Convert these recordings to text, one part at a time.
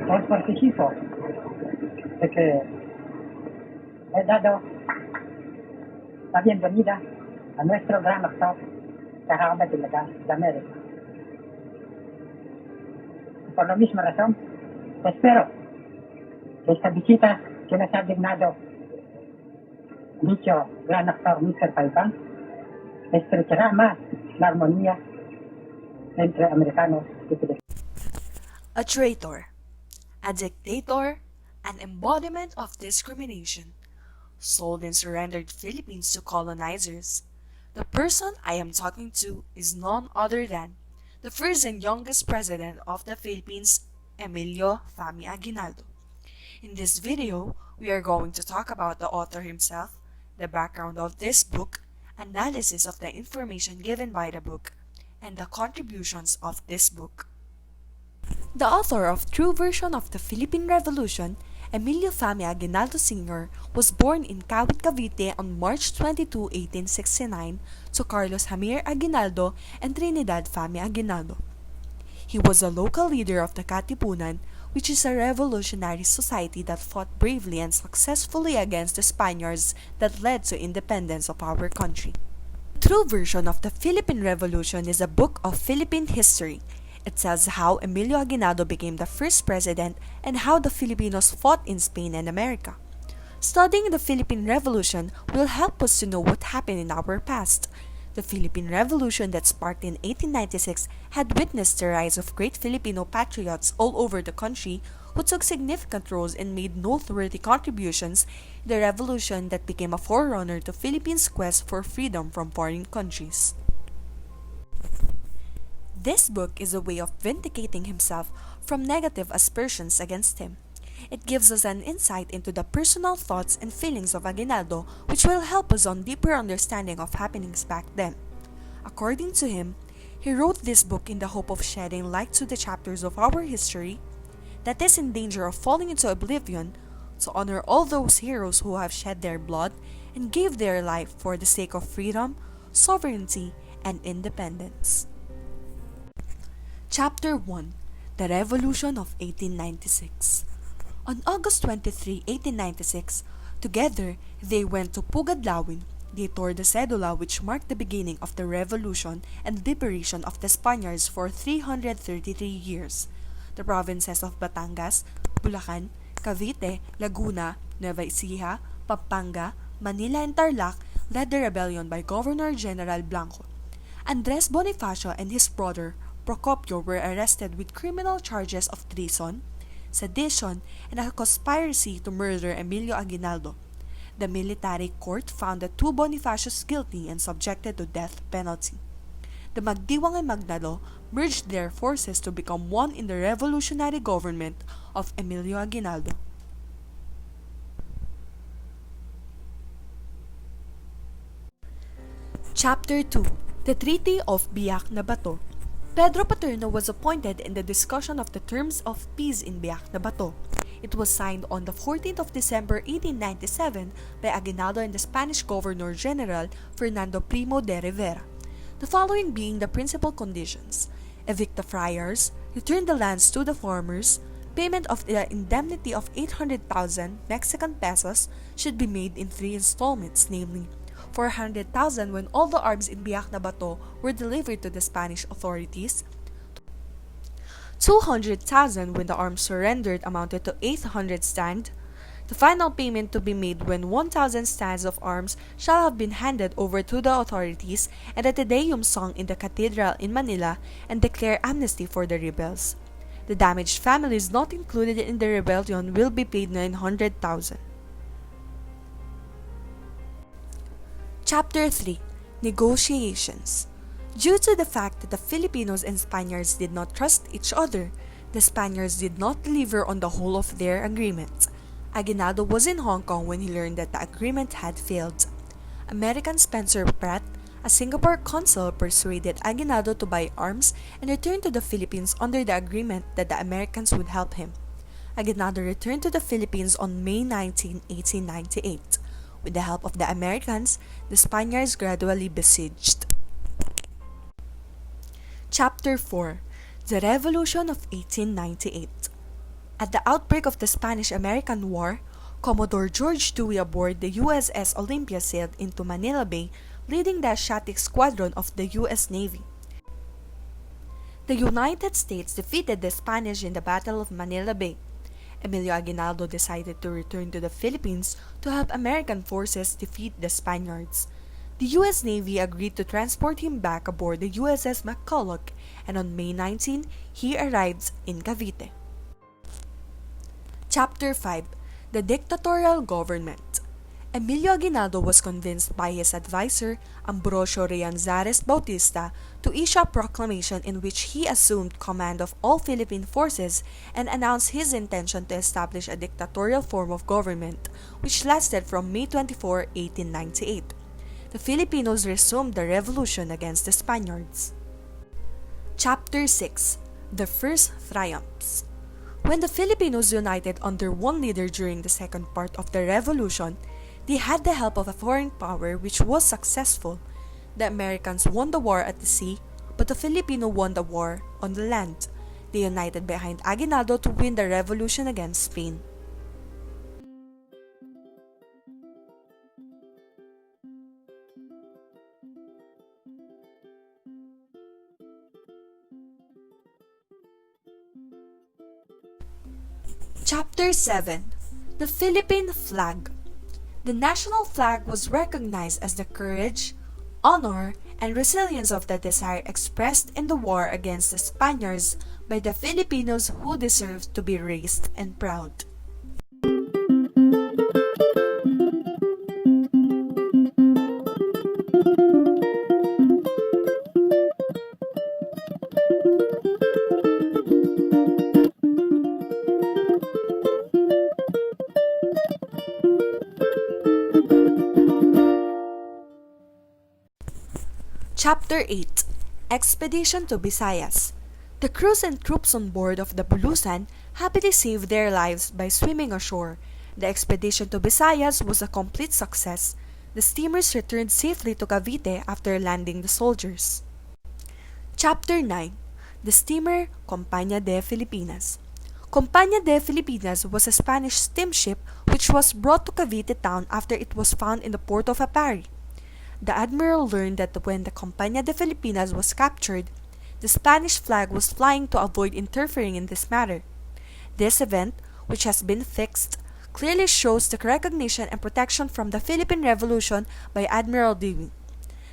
os participo de que he dado la bienvenida a nuestro gran actor que acaba de llegar de América. Y por la misma razón, espero que esta visita que nos ha dignado dicho gran actor Mr. Bataan estrechará más la armonía entre americanos y filipinos. A traitor, a dictator, an embodiment of discrimination, sold and surrendered Philippines to colonizers. The person I am talking to is none other than the first and youngest president of the Philippines, Emilio Fami Aguinaldo. In this video, we are going to talk about the author himself, the background of this book, analysis of the information given by the book, and the contributions of this book. The author of True Version of the Philippine Revolution, Emilio Fami Aguinaldo Sr., was born in Kawit, Cavite on March 22, 1869 to Carlos Jamir Aguinaldo and Trinidad Fami Aguinaldo. He was a local leader of the Katipunan, which is a revolutionary society that fought bravely and successfully against the Spaniards that led to independence of our country. The True Version of the Philippine Revolution is a book of Philippine history. It tells how Emilio Aguinaldo became the first president and how the Filipinos fought in Spain and America. Studying the Philippine Revolution will help us to know what happened in our past. The Philippine Revolution that sparked in 1896 had witnessed the rise of great Filipino patriots all over the country who took significant roles and made noteworthy contributions in the revolution that became a forerunner to Philippines' quest for freedom from foreign countries. This book is a way of vindicating himself from negative aspersions against him. It gives us an insight into the personal thoughts and feelings of Aguinaldo, which will help us on deeper understanding of happenings back then. According to him, he wrote this book in the hope of shedding light to the chapters of our history that is in danger of falling into oblivion, to honor all those heroes who have shed their blood and gave their life for the sake of freedom, sovereignty, and independence. Chapter 1: The Revolution of 1896. On August 23, 1896, together they went to Pugadlawin. They tore the cedula which marked the beginning of the revolution and liberation of the Spaniards for 333 years. The provinces of Batangas, Bulacan, Cavite, Laguna, Nueva Ecija, Pampanga, Manila, and Tarlac led the rebellion by Governor General Blanco. Andres Bonifacio and his brother Procopio were arrested with criminal charges of treason, sedition, and a conspiracy to murder Emilio Aguinaldo. The military court found the two Bonifacios guilty and subjected to death penalty. The Magdiwang and Magnalo merged their forces to become one in the revolutionary government of Emilio Aguinaldo. Chapter 2: The Treaty of Biak na Bato. Pedro Paterno was appointed in the discussion of the terms of peace in Biak na Bato. It was signed on the 14th of December 1897 by Aguinaldo and the Spanish Governor-General Fernando Primo de Rivera. The following being the principal conditions: evict the friars, return the lands to the farmers, payment of the indemnity of 800,000 Mexican pesos should be made in 3 installments, namely 400,000 when all the arms in Biak na Bato were delivered to the Spanish authorities, 200,000 when the arms surrendered amounted to 800 stand, the final payment to be made when 1,000 stands of arms shall have been handed over to the authorities, and a Te Deum sung in the cathedral in Manila, and declare amnesty for the rebels. The damaged families not included in the rebellion will be paid 900,000. Chapter 3: Negotiations. Due to the fact that the Filipinos and Spaniards did not trust each other, the Spaniards did not deliver on the whole of their agreement. Aguinaldo was in Hong Kong when he learned that the agreement had failed. American Spencer Pratt, a Singapore consul, persuaded Aguinaldo to buy arms and return to the Philippines under the agreement that the Americans would help him. Aguinaldo returned to the Philippines on May 19, 1898. With the help of the Americans, the Spaniards gradually besieged. Chapter 4: The Revolution of 1898. At the outbreak of the Spanish-American War, Commodore George Dewey aboard the USS Olympia sailed into Manila Bay, leading the Asiatic Squadron of the U.S. Navy. The United States defeated the Spanish in the Battle of Manila Bay. Emilio Aguinaldo decided to return to the Philippines to help American forces defeat the Spaniards. The U.S. Navy agreed to transport him back aboard the USS McCulloch, and on May 19, he arrived in Cavite. Chapter 5: The Dictatorial Government. Emilio Aguinaldo was convinced by his advisor, Ambrosio Rianzares Bautista, to issue a proclamation in which he assumed command of all Philippine forces and announced his intention to establish a dictatorial form of government, which lasted from May 24, 1898. The Filipinos resumed the revolution against the Spaniards. Chapter 6: The First Triumphs. When the Filipinos united under one leader during the second part of the revolution, they had the help of a foreign power which was successful. The Americans won the war at the sea, but the Filipino won the war on the land. They united behind Aguinaldo to win the revolution against Spain. Chapter 7: The Philippine Flag. The national flag was recognized as the courage, honor, and resilience of the desire expressed in the war against the Spaniards by the Filipinos who deserved to be raised and proud. Chapter 8: Expedition to Visayas. The crews and troops on board of the Bulusan happily saved their lives by swimming ashore. The expedition to Visayas was a complete success. The steamers returned safely to Cavite after landing the soldiers. Chapter 9: The steamer Compañía de Filipinas. Compañía de Filipinas was a Spanish steamship which was brought to Cavite town after it was found in the port of Apari. The admiral learned that when the Compañía de Filipinas was captured, the Spanish flag was flying to avoid interfering in this matter. This event, which has been fixed, clearly shows the recognition and protection from the Philippine Revolution by Admiral Dewey.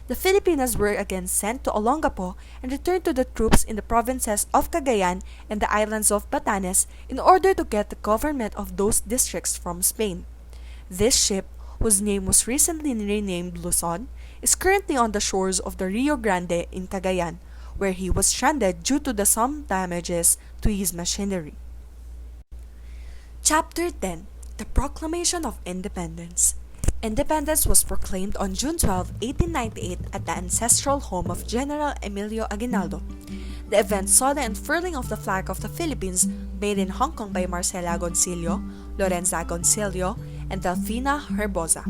The Filipinas were again sent to Olongapo and returned to the troops in the provinces of Cagayan and the islands of Batanes in order to get the government of those districts from Spain. This ship, whose name was recently renamed Luzon, is currently on the shores of the Rio Grande in Cagayan, where he was stranded due to some damages to his machinery. Chapter 10: The Proclamation of Independence. Independence was proclaimed on June 12, 1898 at the ancestral home of General Emilio Aguinaldo. The event saw the unfurling of the flag of the Philippines made in Hong Kong by Marcela Agoncillo, Lorenza Agoncillo, and Delfina Herbosa.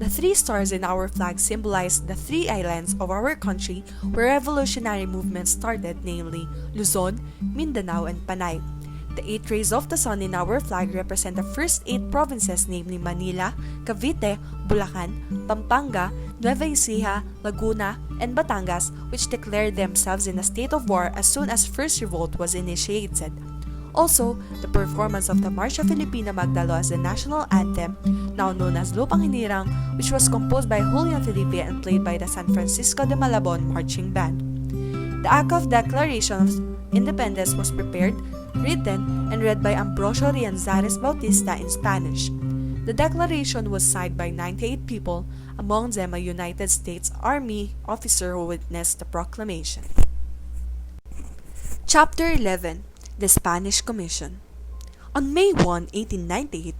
The three stars in our flag symbolize the three islands of our country where revolutionary movements started, namely Luzon, Mindanao, and Panay. The 8 rays of the sun in our flag represent the first 8 provinces, namely Manila, Cavite, Bulacan, Pampanga, Nueva Ecija, Laguna, and Batangas, which declared themselves in a state of war as soon as first revolt was initiated. Also, the performance of the Marcha Filipina Magdalo as the national anthem, now known as Lupang Hinirang, which was composed by Julian Felipe and played by the San Francisco de Malabon Marching Band. The Act of Declaration of Independence was prepared, written, and read by Ambrosio Rianzares Bautista in Spanish. The declaration was signed by 98 people, among them a United States Army officer who witnessed the proclamation. Chapter 11: The Spanish Commission. On May 1, 1898,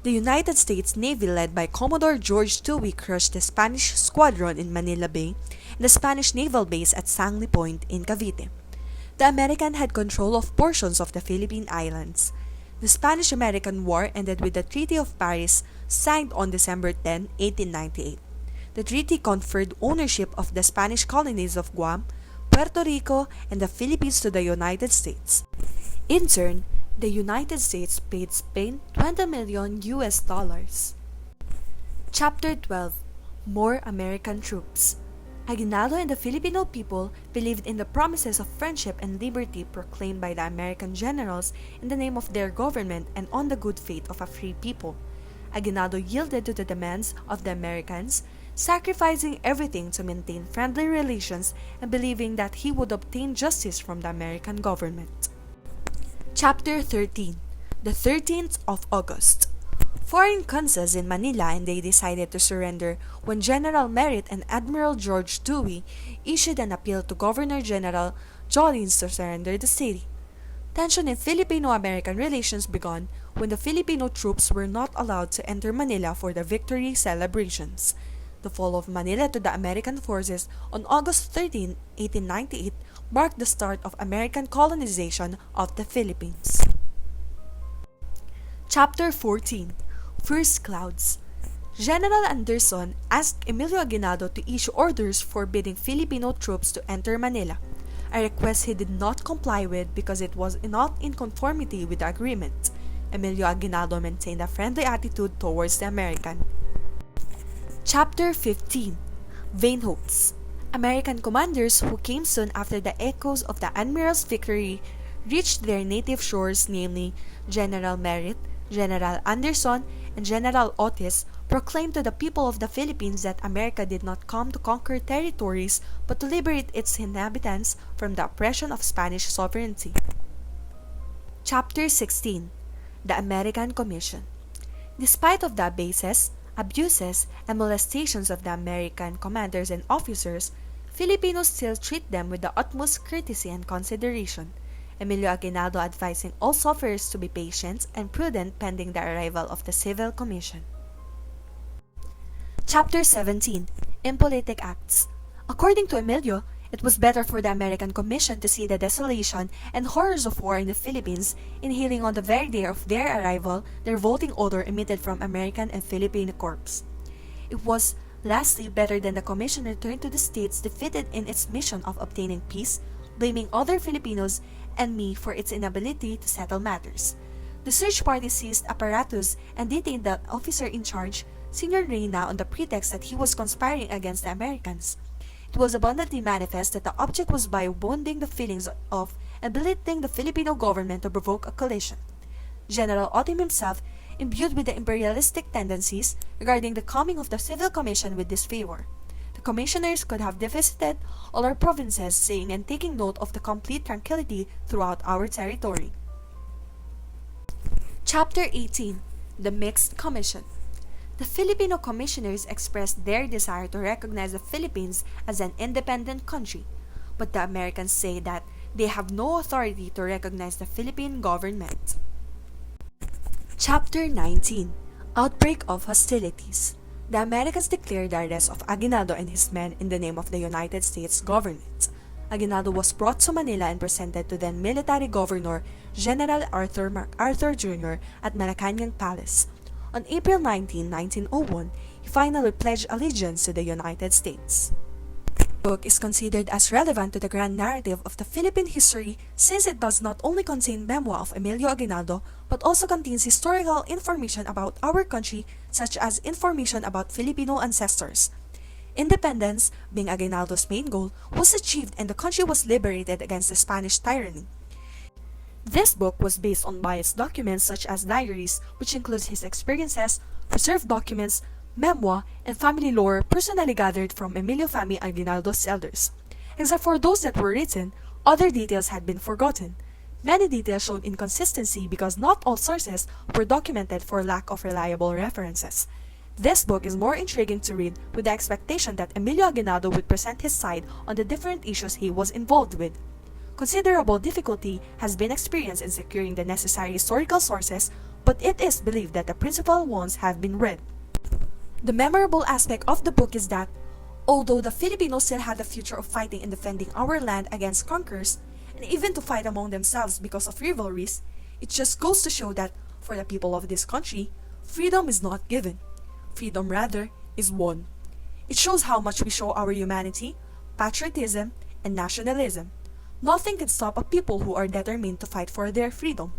the United States Navy led by Commodore George Dewey crushed the Spanish squadron in Manila Bay and the Spanish naval base at Sangley Point in Cavite. The American had control of portions of the Philippine Islands. The Spanish-American War ended with the Treaty of Paris, signed on December 10, 1898. The treaty conferred ownership of the Spanish colonies of Guam, Puerto Rico, and the Philippines to the United States. In turn, The United States paid Spain 20 million US dollars. Chapter 12. More American Troops. Aguinaldo and the Filipino people believed in the promises of friendship and liberty proclaimed by the American generals in the name of their government and on the good faith of a free people. Aguinaldo yielded to the demands of the Americans, sacrificing everything to maintain friendly relations and believing that he would obtain justice from the American government. Chapter 13. The 13th of August. Foreign consuls in Manila and they decided to surrender when General Merritt and Admiral George Dewey issued an appeal to Governor General Jollins to surrender the city. Tension in Filipino-American relations began when the Filipino troops were not allowed to enter Manila for the victory celebrations. The fall of Manila to the American forces on August 13, 1898 marked the start of American colonization of the Philippines. Chapter 14. First Clouds. General Anderson asked Emilio Aguinaldo to issue orders forbidding Filipino troops to enter Manila, a request he did not comply with because it was not in conformity with the agreement. Emilio Aguinaldo maintained a friendly attitude towards the American. Chapter 15. Vain Hopes. American commanders who came soon after the echoes of the Admiral's victory reached their native shores, namely General Merritt, General Anderson, and General Otis, proclaimed to the people of the Philippines that America did not come to conquer territories but to liberate its inhabitants from the oppression of Spanish sovereignty. Chapter 16. The American Commission. Despite of the abuses, and molestations of the American commanders and officers, Filipinos still treat them with the utmost courtesy and consideration. Emilio Aguinaldo advising all sufferers to be patient and prudent pending the arrival of the Civil Commission. Chapter 17. Impolitic Acts. According to Emilio, it was better for the American Commission to see the desolation and horrors of war in the Philippines, inhaling on the very day of their arrival the revolting odor emitted from American and Filipino corps. It was, lastly, better than the Commission returned to the states defeated in its mission of obtaining peace, blaming other Filipinos and me for its inability to settle matters. The search party seized apparatus and detained the officer in charge, Senor Reyna, on the pretext that he was conspiring against the Americans. It was abundantly manifest that the object was by wounding the feelings of and belittling the Filipino government to provoke a collision. General Otim himself, imbued with the imperialistic tendencies, regarding the coming of the Civil Commission with disfavor. The commissioners could have visited all our provinces, saying and taking note of the complete tranquility throughout our territory. Chapter 18. The Mixed Commission. The Filipino commissioners expressed their desire to recognize the Philippines as an independent country, but the Americans say that they have no authority to recognize the Philippine government. Chapter 19. Outbreak of Hostilities. The Americans declared the arrest of Aguinaldo and his men in the name of the United States government. Aguinaldo was brought to Manila and presented to then military governor General Arthur MacArthur Jr. at Malacanang Palace. On April 19, 1901, he finally pledged allegiance to the United States. The book is considered as relevant to the grand narrative of the Philippine history since it does not only contain memoir of Emilio Aguinaldo but also contains historical information about our country such as information about Filipino ancestors. Independence, being Aguinaldo's main goal, was achieved and the country was liberated against the Spanish tyranny. This book was based on biased documents such as diaries, which includes his experiences, preserved documents, memoir, and family lore personally gathered from Emilio family Aguinaldo's elders. Except for those that were written, other details had been forgotten. Many details showed inconsistency because not all sources were documented for lack of reliable references. This book is more intriguing to read with the expectation that Emilio Aguinaldo would present his side on the different issues he was involved with. Considerable difficulty has been experienced in securing the necessary historical sources, but it is believed that the principal ones have been read. The memorable aspect of the book is that, although the Filipinos still had the future of fighting and defending our land against conquerors, and even to fight among themselves because of rivalries, it just goes to show that, for the people of this country, freedom is not given. Freedom, rather, is won. It shows how much we show our humanity, patriotism, and nationalism. Nothing can stop a people who are determined to fight for their freedom.